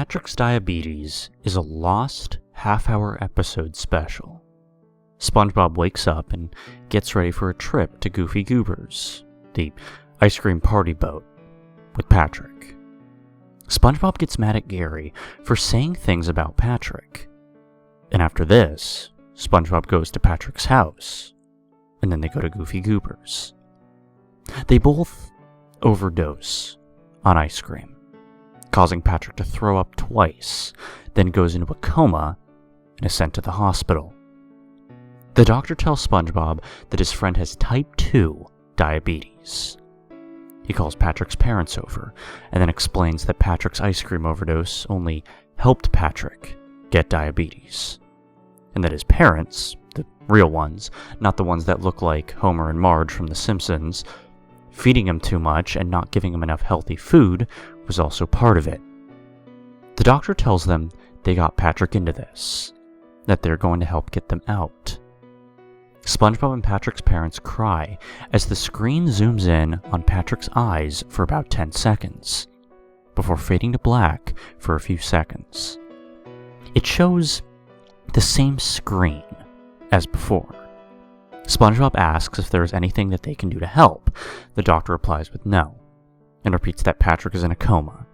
Patrick's Diabetes is a lost half-hour episode special. SpongeBob wakes up and gets ready for a trip to Goofy Goober's, the ice cream party boat, with Patrick. SpongeBob gets mad at Gary for saying things about Patrick. And after this, SpongeBob goes to Patrick's house, and then they go to Goofy Goober's. They both overdose on ice cream, causing Patrick to throw up twice, then goes into a coma and is sent to the hospital. The doctor tells SpongeBob that his friend has type 2 diabetes. He calls Patrick's parents over and then explains that Patrick's ice cream overdose only helped Patrick get diabetes, and that his parents, the real ones, not the ones that look like Homer and Marge from The Simpsons, feeding him too much and not giving him enough healthy food was also part of it. The doctor tells them they got Patrick into this, that they're going to help get them out. SpongeBob and Patrick's parents cry as the screen zooms in on Patrick's eyes for about 10 seconds, before fading to black for a few seconds. It shows the same screen as before. SpongeBob asks if there is anything that they can do to help. The doctor replies with no, and repeats that Patrick is in a coma.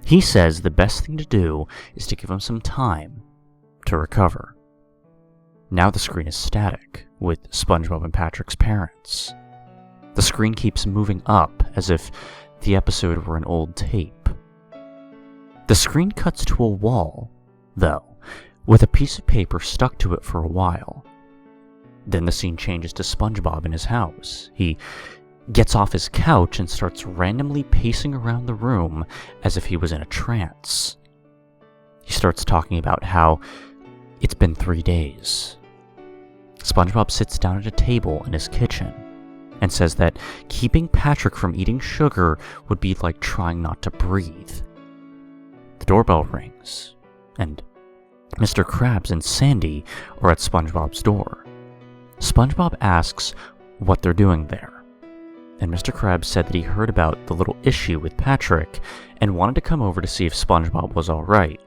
He says the best thing to do is to give him some time to recover. Now the screen is static, with SpongeBob and Patrick's parents. The screen keeps moving up as if the episode were an old tape. The screen cuts to a wall, though, with a piece of paper stuck to it for a while. Then the scene changes to SpongeBob in his house. He gets off his couch and starts randomly pacing around the room as if he was in a trance. He starts talking about how it's been 3 days. SpongeBob sits down at a table in his kitchen and says that keeping Patrick from eating sugar would be like trying not to breathe. The doorbell rings, and Mr. Krabs and Sandy are at SpongeBob's door. SpongeBob asks what they're doing there, and Mr. Krabs said that he heard about the little issue with Patrick and wanted to come over to see if SpongeBob was alright.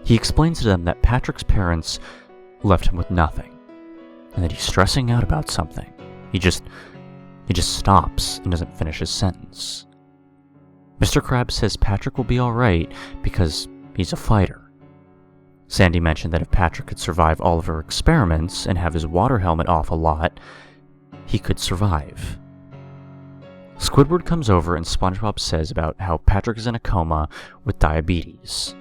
He explains to them that Patrick's parents left him with nothing, and that he's stressing out about something. He just stops and doesn't finish his sentence. Mr. Krabs says Patrick will be alright because he's a fighter. Sandy mentioned that if Patrick could survive all of her experiments and have his water helmet off a lot, he could survive. Squidward comes over and SpongeBob says about how Patrick is in a coma with diabetes.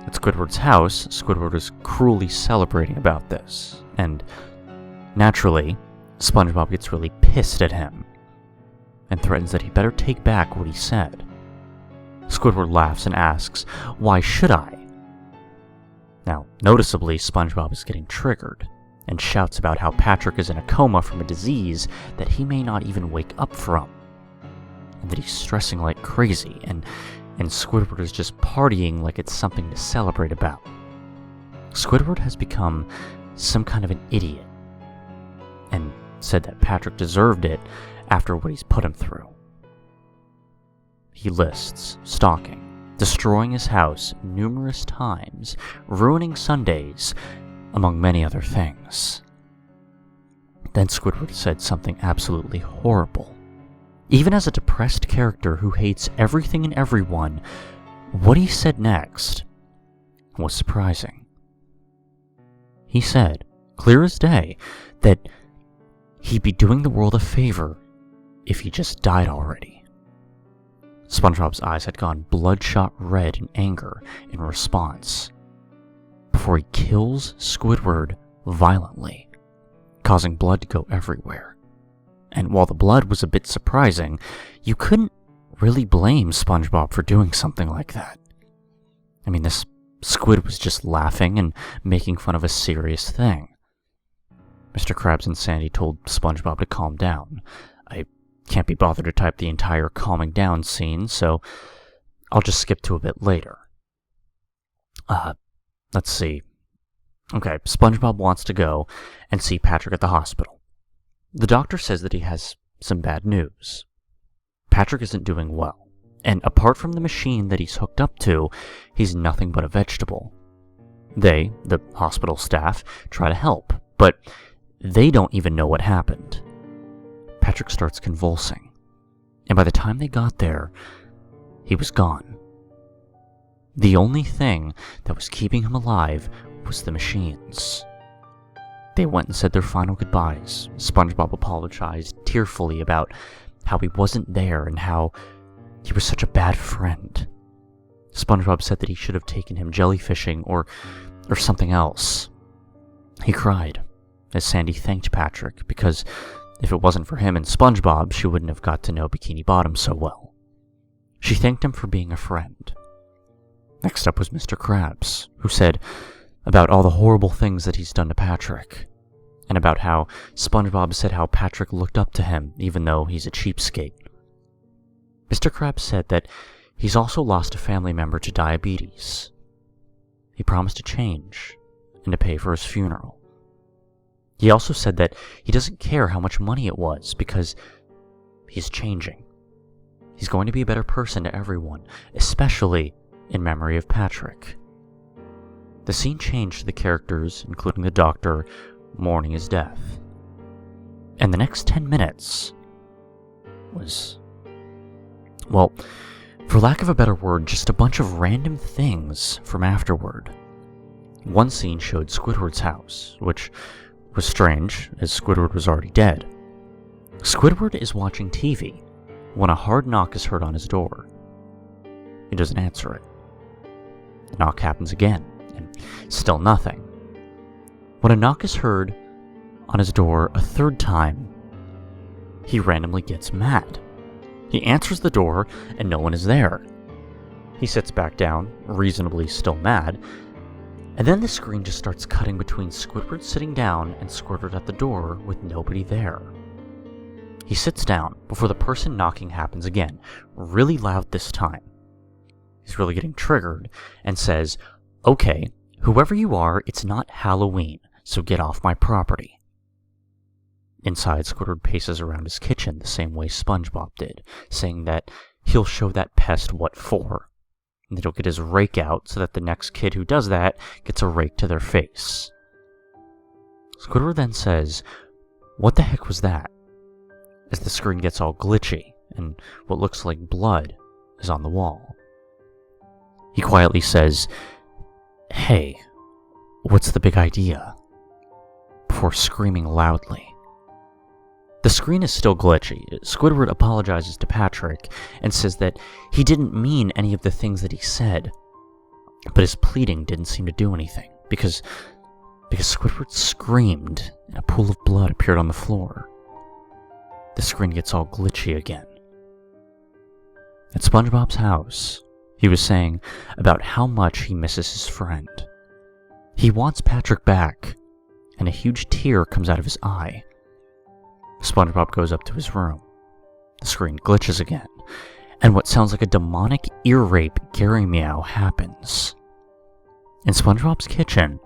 At Squidward's house, Squidward is cruelly celebrating about this, and naturally, SpongeBob gets really pissed at him and threatens that he better take back what he said. Squidward laughs and asks, "Why should I?" Now, noticeably, SpongeBob is getting triggered and shouts about how Patrick is in a coma from a disease that he may not even wake up from, and that he's stressing like crazy, and Squidward is just partying like it's something to celebrate about. Squidward has become some kind of an idiot, and said that Patrick deserved it after what he's put him through. He lists stalking, destroying his house numerous times, ruining Sundays, among many other things. Then Squidward said something absolutely horrible. Even as a depressed character who hates everything and everyone, what he said next was surprising. He said, clear as day, that he'd be doing the world a favor if he just died already. SpongeBob's eyes had gone bloodshot red in anger in response, before he kills Squidward violently, causing blood to go everywhere. And while the blood was a bit surprising, you couldn't really blame SpongeBob for doing something like that. I mean, this squid was just laughing and making fun of a serious thing. Mr. Krabs and Sandy told SpongeBob to calm down. I can't be bothered to type the entire calming down scene, so I'll just skip to a bit later. Let's see. Okay, SpongeBob wants to go and see Patrick at the hospital. The doctor says that he has some bad news. Patrick isn't doing well, and apart from the machine that he's hooked up to, he's nothing but a vegetable. They, the hospital staff, try to help, but they don't even know what happened. Patrick starts convulsing, and by the time they got there, he was gone. The only thing that was keeping him alive was the machines. They went and said their final goodbyes. SpongeBob apologized tearfully about how he wasn't there and how he was such a bad friend. SpongeBob said that he should have taken him jellyfishing or something else. He cried as Sandy thanked Patrick because if it wasn't for him and SpongeBob, she wouldn't have got to know Bikini Bottom so well. She thanked him for being a friend. Next up was Mr. Krabs, who said about all the horrible things that he's done to Patrick, and about how SpongeBob said how Patrick looked up to him even though he's a cheapskate. Mr. Krabs said that he's also lost a family member to diabetes. He promised to change and to pay for his funeral. He also said that he doesn't care how much money it was because he's changing. He's going to be a better person to everyone, especially in memory of Patrick. The scene changed to the characters, including the Doctor, mourning his death. And the next 10 minutes was, well, for lack of a better word, just a bunch of random things from afterward. One scene showed Squidward's house, which was strange, as Squidward was already dead. Squidward is watching TV when a hard knock is heard on his door. He doesn't answer it. The knock happens again, and still nothing. When a knock is heard on his door a third time, he randomly gets mad. He answers the door, and no one is there. He sits back down, reasonably still mad, and then the screen just starts cutting between Squidward sitting down and Squidward at the door with nobody there. He sits down before the person knocking happens again, really loud this time. He's really getting triggered and says, "Okay, whoever you are, it's not Halloween, so get off my property." Inside, Squidward paces around his kitchen the same way SpongeBob did, saying that he'll show that pest what for, and that he'll get his rake out so that the next kid who does that gets a rake to their face. Squidward then says, "What the heck was that?" as the screen gets all glitchy and what looks like blood is on the wall. He quietly says, "Hey, what's the big idea?" before screaming loudly. The screen is still glitchy. Squidward apologizes to Patrick and says that he didn't mean any of the things that he said, but his pleading didn't seem to do anything because Squidward screamed and a pool of blood appeared on the floor. The screen gets all glitchy again. At SpongeBob's house, he was saying about how much he misses his friend. He wants Patrick back, and a huge tear comes out of his eye. SpongeBob goes up to his room. The screen glitches again, and what sounds like a demonic ear rape Gary Meow happens. In SpongeBob's kitchen,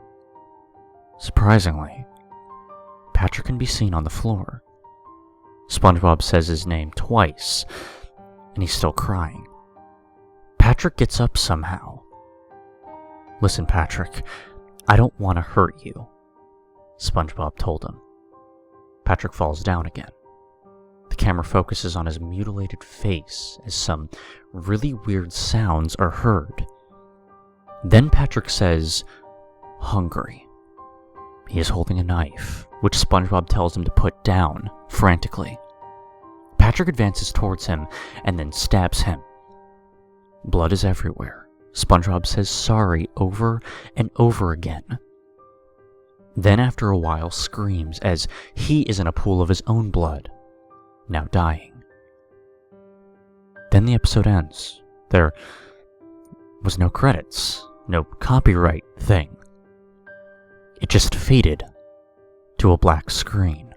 surprisingly, Patrick can be seen on the floor. SpongeBob says his name twice, and he's still crying. Patrick gets up somehow. "Listen, Patrick, I don't want to hurt you," SpongeBob told him. Patrick falls down again. The camera focuses on his mutilated face as some really weird sounds are heard. Then Patrick says, "Hungry." He is holding a knife, which SpongeBob tells him to put down, frantically. Patrick advances towards him and then stabs him. Blood is everywhere. SpongeBob says sorry over and over again. Then after a while screams as he is in a pool of his own blood, now dying. Then the episode ends. There was no credits, no copyright thing. It just faded to a black screen.